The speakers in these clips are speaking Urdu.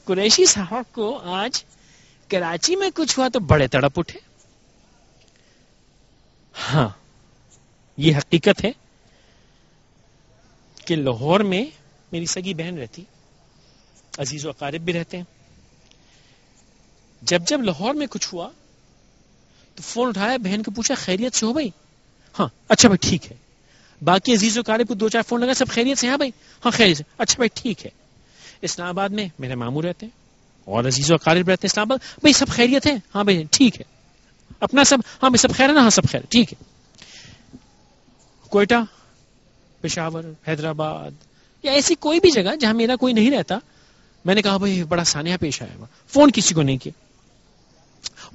قریشی صاحب کو آج کراچی میں کچھ ہوا تو بڑے تڑپ اٹھے. ہاں یہ حقیقت ہے کہ لاہور میں میری سگی بہن رہتی, عزیز و اقارب بھی رہتے ہیں. جب لاہور میں کچھ ہوا تو فون اٹھایا, بہن کو پوچھا خیریت سے ہو بھائی؟ ہاں اچھا بھائی ٹھیک ہے. باقی عزیز و اقارب کو 2-4 فون لگا, سب خیریت سے؟ ہاں بھائی ہاں خیریت سے. اچھا بھائی ٹھیک ہے. اسلام آباد میں میرے ماموں رہتے ہیں اور عزیز و اقارب رہتے ہیں اسلام آباد. بھائی سب خیریت ہے؟ ہاں بھائی ٹھیک ہے. اپنا سب؟ ہاں بھائی سب خیر ہے نا؟ ہاں سب خیر ٹھیک ہے. کوئٹہ, پشاور, حیدرآباد یا ایسی کوئی بھی جگہ جہاں میرا کوئی نہیں رہتا, میں نے کہا بھائی بڑا سانحہ پیش آیا ہوا, فون کسی کو نہیں کیا.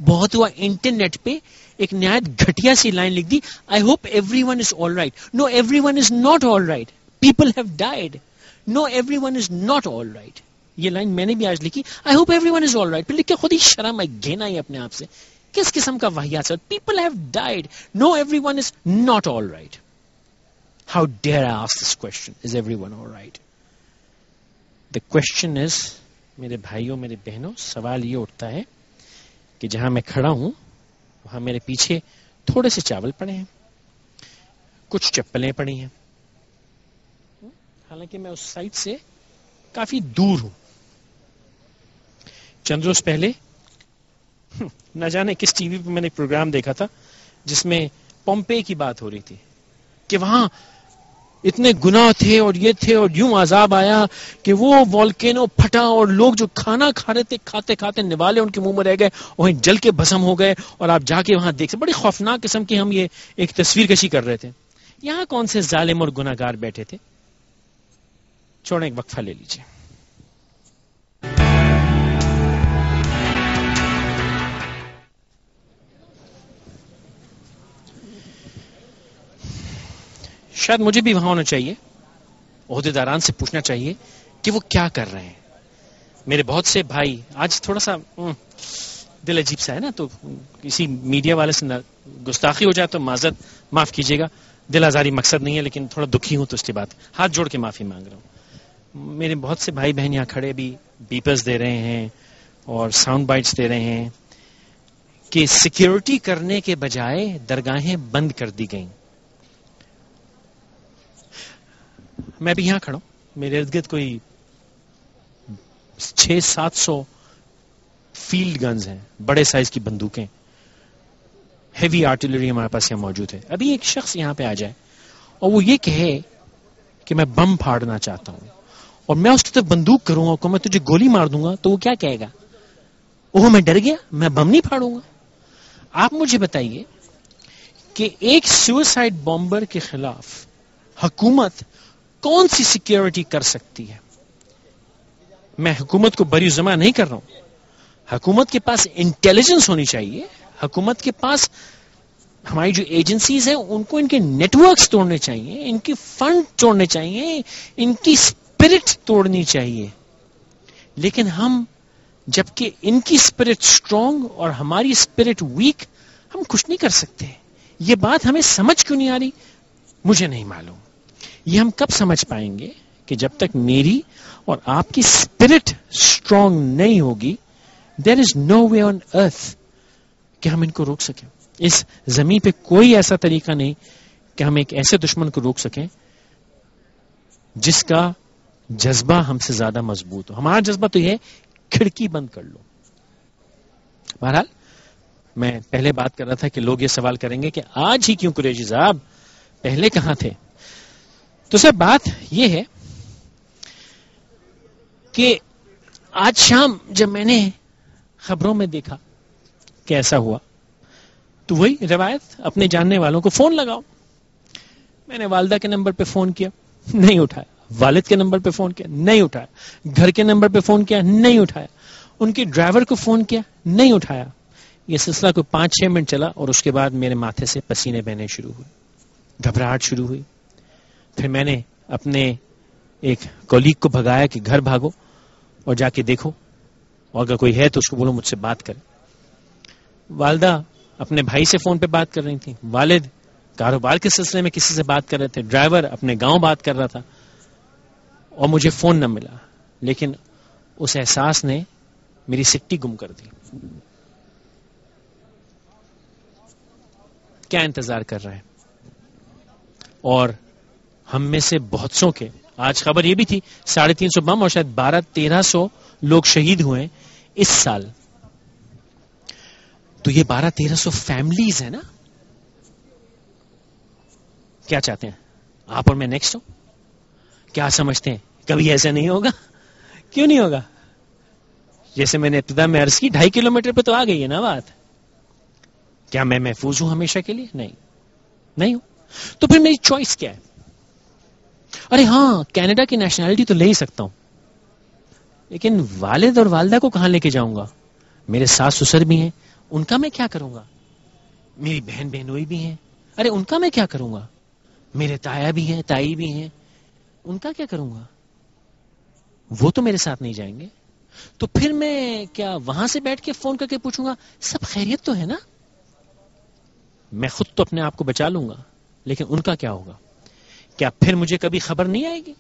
بہت ہوا انٹرنیٹ پہ ایک نہایت گھٹیا سی لائن لکھ دی, I hope every one is all right. No every one is not all right, people have died. No every one is not all right. یہ لائن میں نے بھی آج لکھی, I hope every one is all right. پھر لکھ کے خود ہی شرم آئی, گھین آئی اپنے آپ سے. کس قسم کا واحد؟ People have died, no every one is not all right. How dare I ask this question? Is everyone all right? The question is, میرے بھائیوں میرے بہنوں, سوال یہ اٹھتا ہے کہ جہاں میں کھڑا ہوں وہاں میرے پیچھے تھوڑے سے چاول پڑے ہیں, کچھ چپلیں پڑی ہیں, حالانکہ میں اس سائٹ سے کافی دور ہوں. چند روز پہلے نہ جانے کس ٹی وی پہ میں نے ایک پروگرام دیکھا تھا جس میں پومپے کی بات ہو رہی تھی کہ وہاں اتنے گناہ تھے اور یہ تھے اور یوں عذاب آیا کہ وہ والکینو پھٹا اور لوگ جو کھانا کھا رہے تھے کھاتے کھاتے نوالے ان کے منہ میں رہ گئے, وہیں جل کے بھسم ہو گئے. اور آپ جا کے وہاں دیکھ بڑی خوفناک قسم کی ہم یہ ایک تصویر کشی کر رہے تھے. یہاں کون سے ظالم اور گناہگار بیٹھے تھے؟ چھوڑیں, ایک وقفہ لے لیجیے. شاید مجھے بھی وہاں ہونا چاہیے, عہدیداران سے پوچھنا چاہیے کہ وہ کیا کر رہے ہیں. میرے بہت سے بھائی, آج تھوڑا سا دل عجیب سا ہے نا, تو کسی میڈیا والے سے گستاخی ہو جائے تو معذرت, معاف کیجیے گا. دل آزاری مقصد نہیں ہے, لیکن تھوڑا دکھی ہوں تو اس کے بعد ہاتھ جوڑ کے معافی مانگ رہا ہوں. میرے بہت سے بھائی بہن یہاں کھڑے بھی بیپرز دے رہے ہیں اور ساؤنڈ بائٹس دے رہے ہیں کہ سیکیورٹی کرنے کے بجائے درگاہیں بند کر دی گئیں. میں بھی یہاں کھڑا ہوں, میرے ارد گرد کوئی 600-700 فیلڈ گنز ہیں, بڑے سائز کی بندوقیں, ہیوی آرٹلری ہمارے پاس یہاں موجود ہے. ابھی ایک شخص یہاں پہ آ جائے اور وہ یہ کہے کہ میں بم پھاڑنا چاہتا ہوں اور میں اس کی طرف بندوق کروں گا, میں تجھے گولی مار دوں گا, تو وہ کیا کہے گا؟ اوہ میں ڈر گیا, میں بم نہیں پھاڑوں گا. آپ مجھے بتائیے کہ ایک سوئسائڈ بامبر کے خلاف حکومت کون سی سیکیورٹی کر سکتی ہے؟ میں حکومت کو بری ذمہ نہیں کر رہا ہوں. حکومت کے پاس انٹیلیجنس ہونی چاہیے, حکومت کے پاس ہماری جو ایجنسیز ہیں ان کو ان کے نیٹ ورکس توڑنے چاہیے, ان کی فنڈ توڑنے چاہیے, ان کی اسپرٹ توڑنی چاہیے. لیکن ہم جبکہ ان کی اسپرٹ اسٹرانگ اور ہماری اسپرٹ ویک, ہم کچھ نہیں کر سکتے. یہ بات ہمیں سمجھ کیوں نہیں آ رہی مجھے نہیں معلوم. یہ ہم کب سمجھ پائیں گے کہ جب تک میری اور آپ کی اسپرٹ اسٹرانگ نہیں ہوگی, دیر از نو وے آن ارتھ کہ ہم ان کو روک سکیں. اس زمین پہ کوئی ایسا طریقہ نہیں کہ ہم ایک ایسے دشمن کو روک سکیں جس کا جذبہ ہم سے زیادہ مضبوط ہو. ہمارا جذبہ تو یہ ہے کھڑکی بند کر لو. بہرحال میں پہلے بات کر رہا تھا کہ لوگ یہ سوال کریں گے کہ آج ہی کیوں قریشی صاحب, پہلے کہاں تھے؟ تو سر بات یہ ہے کہ آج شام جب میں نے خبروں میں دیکھا کہ ایسا ہوا تو وہی روایت, اپنے جاننے والوں کو فون لگاؤ. میں نے والدہ کے نمبر پہ فون کیا, نہیں اٹھایا. والد کے نمبر پہ فون کیا, نہیں اٹھایا. گھر کے نمبر پہ فون کیا, نہیں اٹھایا. ان کے ڈرائیور کو فون کیا, نہیں اٹھایا. یہ سلسلہ کوئی 5-6 منٹ چلا اور اس کے بعد میرے ماتھے سے پسینے بہنے شروع ہوئے, گھبراہٹ شروع ہوئی. پھر میں نے اپنے ایک کولیگ کو بھگایا کہ گھر بھاگو اور جا کے دیکھو, اور اگر کوئی ہے تو اس کو بولو مجھ سے بات کرے. والدہ اپنے بھائی سے فون پہ بات کر رہی تھی, والد کاروبار کے سلسلے میں کسی سے بات کر رہے تھے, ڈرائیور اپنے گاؤں بات کر رہا تھا, اور مجھے فون نہ ملا. لیکن اس احساس نے میری سکٹی گم کر دی. کیا انتظار کر رہے ہیں؟ اور ہم میں سے بہت سو کے آج خبر یہ بھی تھی 350 بم اور شاید 1200-1300 لوگ شہید ہوئے اس سال. تو یہ 1200-1300 فیملیز ہیں نا. کیا چاہتے ہیں آپ اور میں نیکسٹ ہوں؟ کیا سمجھتے ہیں کبھی ایسا نہیں ہوگا؟ کیوں نہیں ہوگا؟ جیسے میں نے ابتدا میں عرض کی 2.5 کلومیٹر پہ تو آ گئی ہے نا بات. کیا میں محفوظ ہوں ہمیشہ کے لیے؟ نہیں ہوں. تو پھر میری چوائس کیا ہے؟ ارے ہاں، کینیڈا کی نیشنلٹی تو لے ہی سکتا ہوں، لیکن والد اور والدہ کو کہاں لے کے جاؤں گا؟ میرے ساس سسر بھی ہیں، ان کا میں کیا کروں گا؟ میری بہن بہنوئی بھی ہیں، ارے ان کا میں کیا کروں گا؟ میرے تایا بھی ہیں، تائی بھی ہیں، ان کا کیا کروں گا؟ وہ تو میرے ساتھ نہیں جائیں گے. تو پھر میں کیا وہاں سے بیٹھ کے فون کر کے پوچھوں گا سب خیریت تو ہے نا؟ میں خود تو اپنے آپ کو بچا لوں گا، لیکن ان کا کیا ہوگا؟ کیا پھر مجھے کبھی خبر نہیں آئے گی؟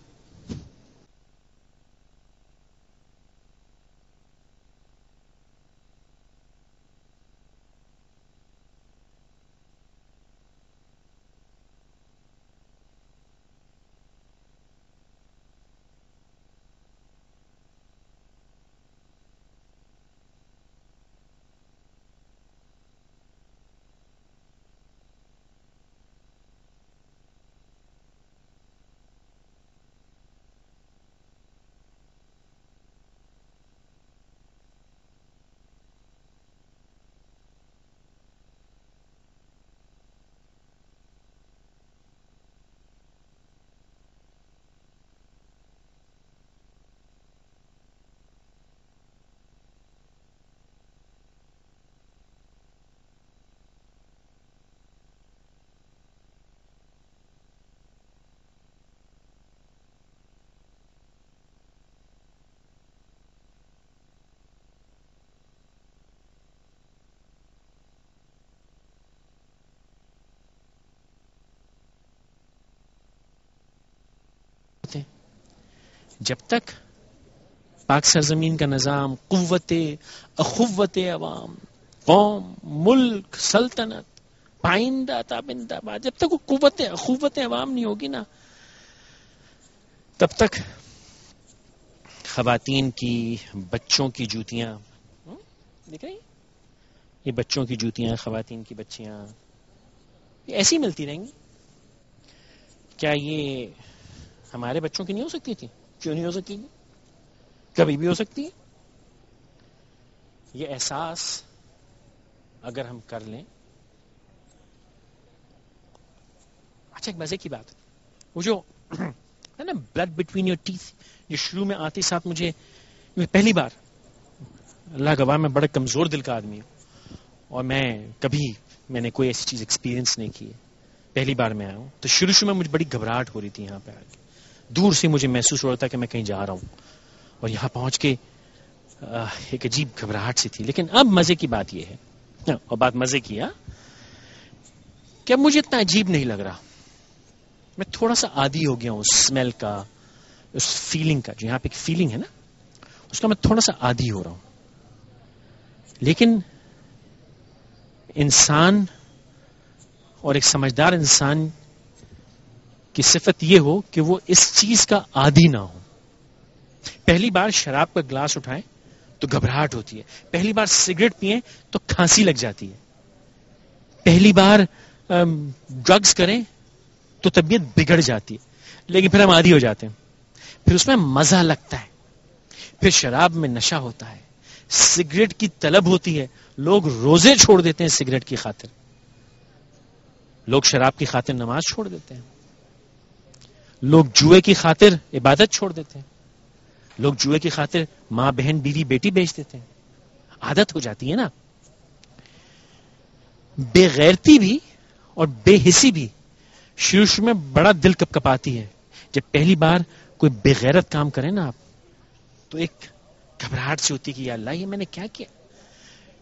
جب تک پاک سرزمین کا نظام، قوت اخوت عوام، قوم، ملک، سلطنت، پائندہ تابندہ باد، جب تک وہ قوت اخوت عوام نہیں ہوگی نا، تب تک خواتین کی، بچوں کی جوتیاں، دیکھ رہی یہ بچوں کی جوتیاں، خواتین کی بچیاں یہ ایسی ملتی رہیں گی. کیا یہ ہمارے بچوں کی نہیں ہو سکتی تھی؟ کیوں نہیں ہو سکتی تھی؟ کبھی بھی ہو سکتی ہے. یہ احساس اگر ہم کر لیں. اچھا ایک مزے کی بات، وہ جو ہے نا بلڈ بٹوین یور ٹیتھ، جو شروع میں آتی ساتھ مجھے پہلی بار، اللہ گواہ میں بڑا کمزور دل کا آدمی ہوں اور میں نے کوئی ایسی چیز ایکسپیرینس نہیں کی ہے، پہلی بار میں آیا ہوں، تو شروع میں مجھے بڑی گھبراہٹ ہو رہی تھی. یہاں پہ آ کے دور سے مجھے محسوس ہو رہا تھا کہ میں کہیں جا رہا ہوں، اور یہاں پہنچ کے ایک عجیب گھبراہٹ سی تھی. لیکن اب مزے کی بات یہ ہے، اور بات مزے کی ہے کہ اب مجھے اتنا عجیب نہیں لگ رہا. میں تھوڑا سا عادی ہو گیا ہوں اس اسمیل کا، اس فیلنگ کا، جو یہاں پہ ایک فیلنگ ہے نا، اس کا میں تھوڑا سا عادی ہو رہا ہوں. لیکن انسان اور ایک سمجھدار انسان کی صفت یہ ہو کہ وہ اس چیز کا عادی نہ ہو. پہلی بار شراب کا گلاس اٹھائیں تو گھبراہٹ ہوتی ہے، پہلی بار سگریٹ پئیں تو کھانسی لگ جاتی ہے، پہلی بار ڈرگز کریں تو طبیعت بگڑ جاتی ہے، لیکن پھر ہم عادی ہو جاتے ہیں، پھر اس میں مزہ لگتا ہے، پھر شراب میں نشہ ہوتا ہے، سگریٹ کی طلب ہوتی ہے، لوگ روزے چھوڑ دیتے ہیں سگریٹ کی خاطر، لوگ شراب کی خاطر نماز چھوڑ دیتے ہیں، لوگ جوئے کی خاطر عبادت چھوڑ دیتے ہیں، لوگ جوئے کی خاطر ماں بہن بیوی بیٹی بیچ دیتے ہیں. عادت ہو جاتی ہے نا. بے غیرتی بھی اور بے حسی بھی شروع میں بڑا دل کپ کپاتی ہے. جب پہلی بار کوئی بے غیرت کام کرے نا آپ، تو ایک گھبراہٹ سی ہوتی کہ یا اللہ یہ میں نے کیا کیا.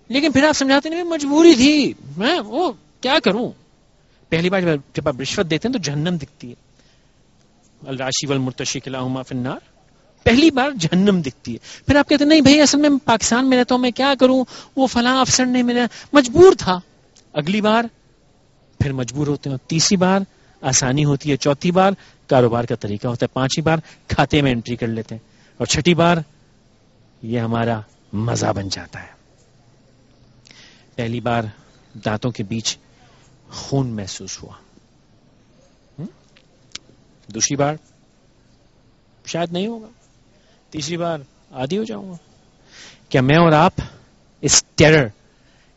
لیکن پھر آپ سمجھاتے ہیں مجبوری تھی، میں وہ کیا کروں. پہلی بار جب آپ رشوت دیتے ہیں تو جہنم دکھتی ہے. الراشی والمرتشی کلاہما فی النار. پہلی بار جہنم دکھتی ہے. پھر آپ کہتے ہیں نہیں بھائی اصل میں پاکستان میں رہتا ہوں, میں کیا کروں, وہ فلاں افسر نے میرا مجبور تھا. اگلی بار پھر مجبور ہوتے ہیں, تیسری بار آسانی ہوتی ہے, چوتھی بار کاروبار کا طریقہ ہوتا ہے, پانچویں بار کھاتے میں انٹری کر لیتے ہیں, اور چھٹی بار یہ ہمارا مزہ بن جاتا ہے. پہلی بار دانتوں کے بیچ خون محسوس ہوا, دوسری بار شاید نہیں ہوگا, تیسری بار عادی ہو جاؤں گا. کیا میں اور آپ اس ٹیرر,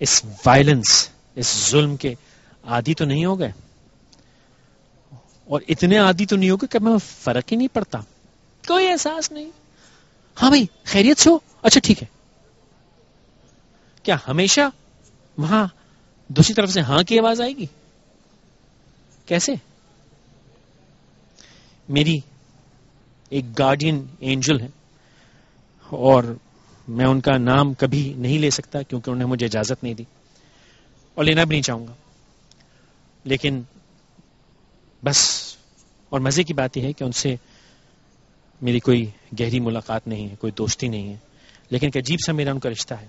اس وائلنس, اس ظلم کے عادی تو نہیں ہو گئے؟ اور اتنے عادی تو نہیں ہو گئے کہ ہمیں فرق ہی نہیں پڑتا, کوئی احساس نہیں. ہاں بھائی خیریت سے ہو, اچھا ٹھیک ہے. کیا ہمیشہ وہاں دوسری طرف سے ہاں کی آواز آئے گی؟ کیسے؟ میری ایک گارڈین اینجل ہے, اور میں ان کا نام کبھی نہیں لے سکتا کیونکہ انہوں نے مجھے اجازت نہیں دی, اور لینا بھی نہیں چاہوں گا. لیکن بس, اور مزے کی بات یہ ہے کہ ان سے میری کوئی گہری ملاقات نہیں ہے, کوئی دوستی نہیں ہے, لیکن ایک عجیب سا میرا ان کا رشتہ ہے.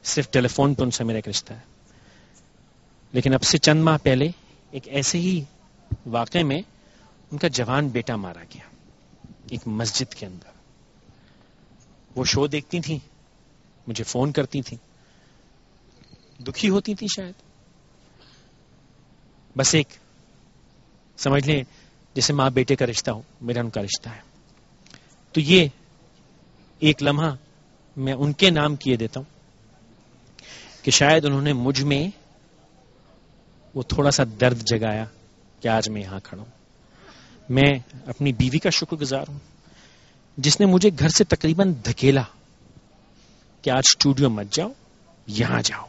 صرف ٹیلی فون پہ ان سے میرا ایک رشتہ ہے. لیکن اب سے چند ماہ پہلے ایک ایسے ہی واقعے میں ان کا جوان بیٹا مارا گیا, ایک مسجد کے اندر. وہ شو دیکھتی تھیں, مجھے فون کرتی تھیں, دکھی ہوتی تھیں شاید. بس ایک سمجھ لیں جیسے ماں بیٹے کا رشتہ ہو, میرا ان کا رشتہ ہے. تو یہ ایک لمحہ میں ان کے نام کیے دیتا ہوں کہ شاید انہوں نے مجھ میں وہ تھوڑا سا درد جگایا کہ آج میں یہاں کھڑا ہوں. میں اپنی بیوی کا شکر گزار ہوں جس نے مجھے گھر سے تقریباً دھکیلا کہ آج اسٹوڈیو مت جاؤ, یہاں جاؤ.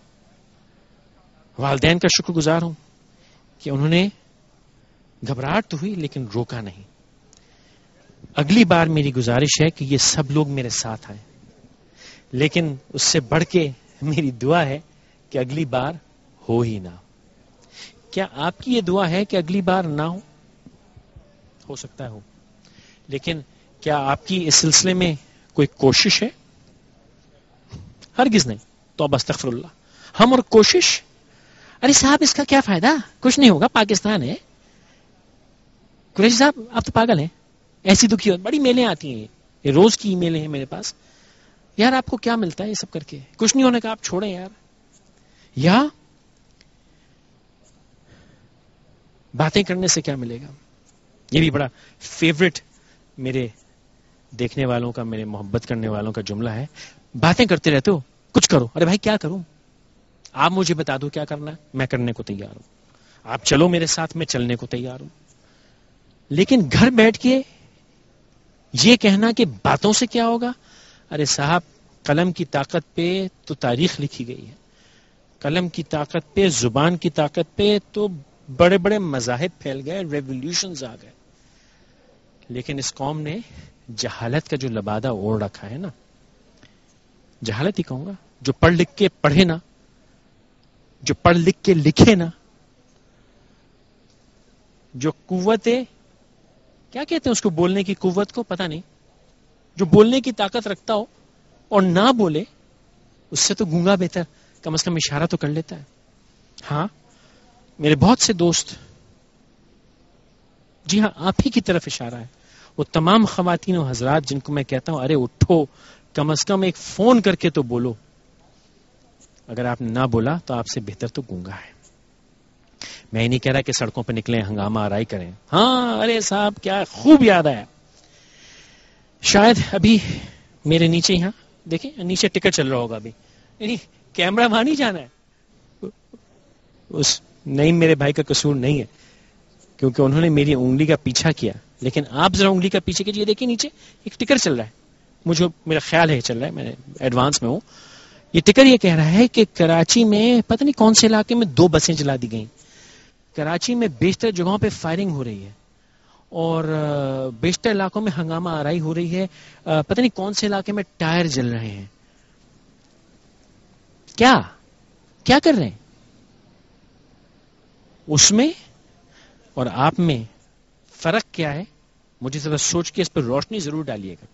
والدین کا شکر گزار ہوں کہ انہوں نے گھبراہٹ تو ہوئی لیکن روکا نہیں. اگلی بار میری گزارش ہے کہ یہ سب لوگ میرے ساتھ آئیں, لیکن اس سے بڑھ کے میری دعا ہے کہ اگلی بار ہو ہی نہ. کیا آپ کی یہ دعا ہے کہ اگلی بار نہ ہو سکتا ہے ہو, لیکن کیا آپ کی اس سلسلے میں کوئی کوشش ہے؟ ہرگز نہیں. توبہ استغفر اللہ. ہم اور کوشش, ارے صاحب اس کا کیا فائدہ, کچھ نہیں ہوگا, پاکستان ہے. قریشی صاحب آپ تو پاگل ہیں, ایسی دکھی بڑی میلیں آتی ہیں, یہ روز کی ای میلیں ہیں میرے پاس. یار آپ کو کیا ملتا ہے یہ سب کر کے, کچھ نہیں ہونے کا, آپ چھوڑیں یار. یا باتیں کرنے سے کیا ملے گا؟ یہ بھی بڑا فیوریٹ میرے دیکھنے والوں کا, میرے محبت کرنے والوں کا جملہ ہے, باتیں کرتے رہتے ہو, کچھ کرو. ارے بھائی کیا کروں, آپ مجھے بتا دو کیا کرنا ہے, میں کرنے کو تیار ہوں. آپ چلو میرے ساتھ, میں چلنے کو تیار ہوں. لیکن گھر بیٹھ کے یہ کہنا کہ باتوں سے کیا ہوگا, ارے صاحب قلم کی طاقت پہ تو تاریخ لکھی گئی ہے, قلم کی طاقت پہ, زبان کی طاقت پہ تو بڑے بڑے مذاہب پھیل گئے, ریولیوشنز آ گئے. لیکن اس قوم نے جہالت کا جو لبادہ اوڑھ رکھا ہے نا, جہالت ہی کہوں گا, جو پڑھ لکھ کے پڑھے نا, جو پڑھ لکھ کے لکھے نا, جو قوت, کیا کہتے ہیں اس کو, بولنے کی قوت کو, پتہ نہیں, جو بولنے کی طاقت رکھتا ہو اور نہ بولے, اس سے تو گونگا بہتر, کم از کم اشارہ تو کر لیتا ہے. ہاں میرے بہت سے دوست, جی ہاں آپ ہی کی طرف اشارہ ہے, وہ تمام خواتین و حضرات جن کو میں کہتا ہوں ارے اٹھو, کم از کم ایک فون کر کے تو بولو. اگر آپ نے نہ بولا تو آپ سے بہتر تو گونگا ہے. میں نہیں کہہ رہا کہ سڑکوں پہ نکلیں, ہنگامہ آرائی کریں. ہاں ارے صاحب کیا خوب یاد آیا, شاید ابھی میرے نیچے, یہاں دیکھیں نیچے ٹکٹ چل رہا ہوگا ابھی, یعنی کیمرہ وہاں نہیں جانا ہے. اس نہیں, میرے بھائی کا قصور نہیں ہے کیونکہ انہوں نے میری انگلی کا پیچھا کیا, لیکن آپ ذرا انگلی کا پیچھے کیجیے, دیکھیں نیچے ایک ٹکر چل رہا ہے, مجھے میرا خیال ہے چل رہا ہے, میں ایڈوانس میں ہوں. یہ ٹکر یہ کہہ رہا ہے کہ کراچی میں پتہ نہیں کون سے علاقے میں 2 بسیں جلا دی گئیں. کراچی میں بیشتر جگہوں پہ فائرنگ ہو رہی ہے اور بیشتر علاقوں میں ہنگامہ آرائی ہو رہی ہے. پتہ نہیں کون سے علاقے میں ٹائر جل رہے ہیں. کیا کر رہے ہیں؟ اس میں اور آپ میں فرق کیا ہے مجھے ذرا سوچ کے اس پر روشنی ضرور ڈالیے گا.